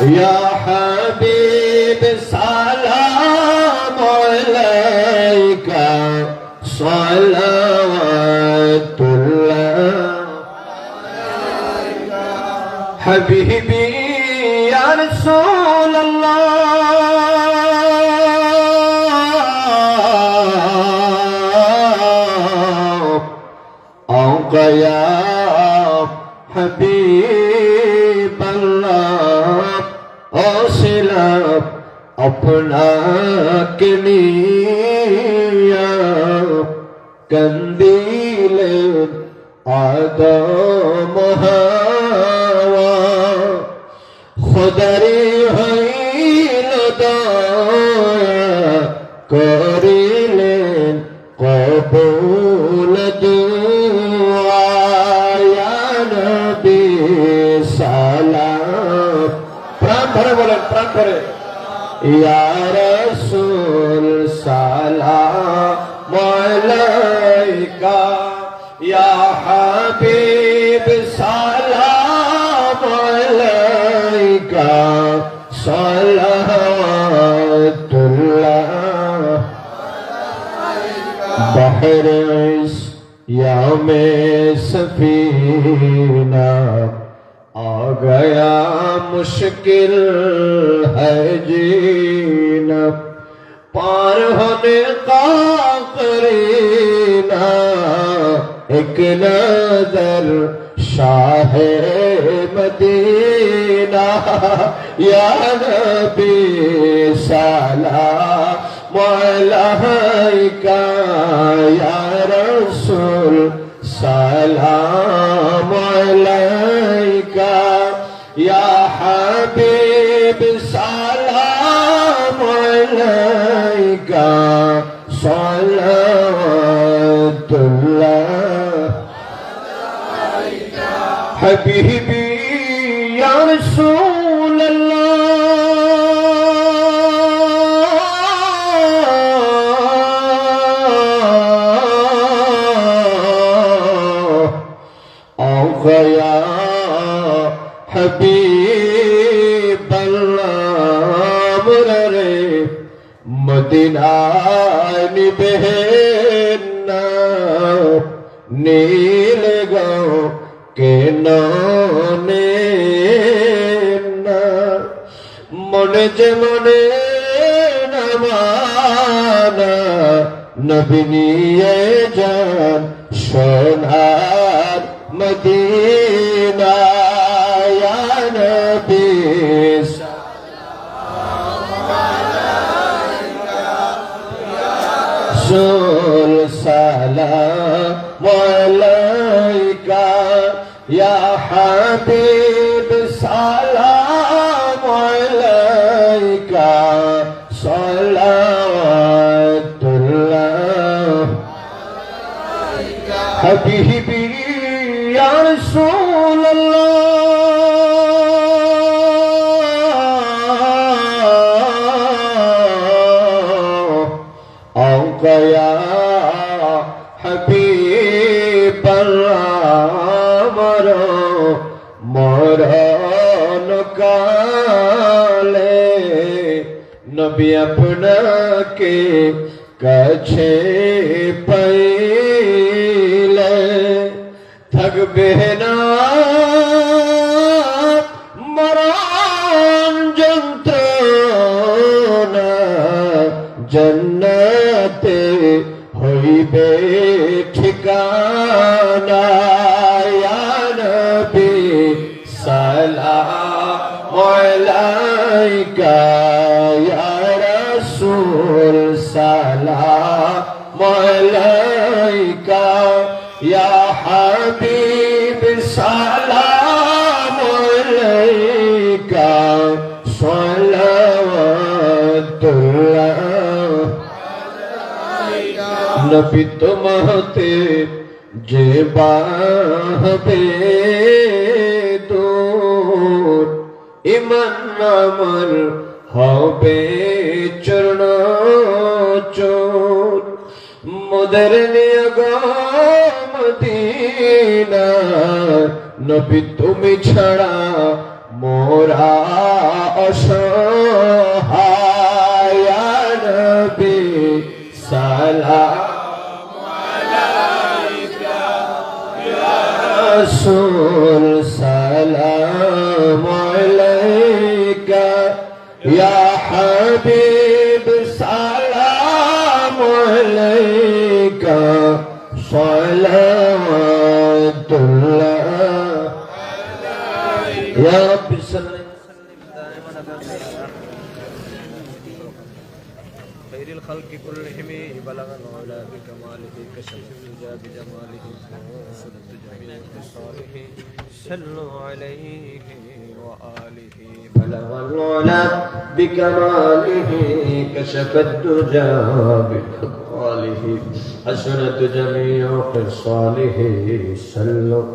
या हबीब सलाम अलैका सलावतुल्लाह हबीबी या रसूल अल्लाह औका या हबीब अल्लाह ओ सिला अपना के लिया कंदील आदम हवा खुदारी हईल दया करिलेन कबूल दुआ या नबी सालाम प्राण भरे बोलें प्राण भरे या रसूल सलाम अलैका या हबीब सलाम अलैका सलावतुल्लाह बहर या में सफीना आ गया मुश्किल है जीना पार होने का करीना एक नजर शाह मदीना या नबी सलाम अलैका या रसूल सलाम अलैका या हबीब सलाम अलैका सलावतुल्लाह हबीबी या रसूल अल्लाह औ गया हबीब अल्लाह मुरारे मदीना निबहना नील गाँव के नाने मने जे मने नमाना नबी निये जान सोनार मदीना या नबी रसूल सलाम अलैका या हबीब सलाम अलैका सलावतुल्लाह हबीबी या रसूल अल्लाह औका या हबीब अल्लाह मरण काले नबी अपना के कछे पहले थकबे ना मरण जंत्रणा जन्नते হইবে ঠিকানা ইয়া নবী সালাম আলাইকা ইয়া রাসূল সালাম আলাইকা ইয়া হাবিব সালাম আলাইকা সালাওয়াতুল্লাহ नबी तुम्हाते जे बाहबे दूर इमान अमल হবে চরণ চোর মোদের নিয়ে গো মদিনা নবী তুমি ছাড়া মোরা অসহায় ইয়া নবী সালাম رسول سلام عليك يا حبيب سلام عليك صلوات الله يا رب صل خير الخلق كلهم بلغ العلا بكماله كشف الرجا بجماله وصلت جميع خصاله صلوا عليه وآله بلغ العلا بكماله كشف الدجى بجماله حسنت جميع خصاله صلوا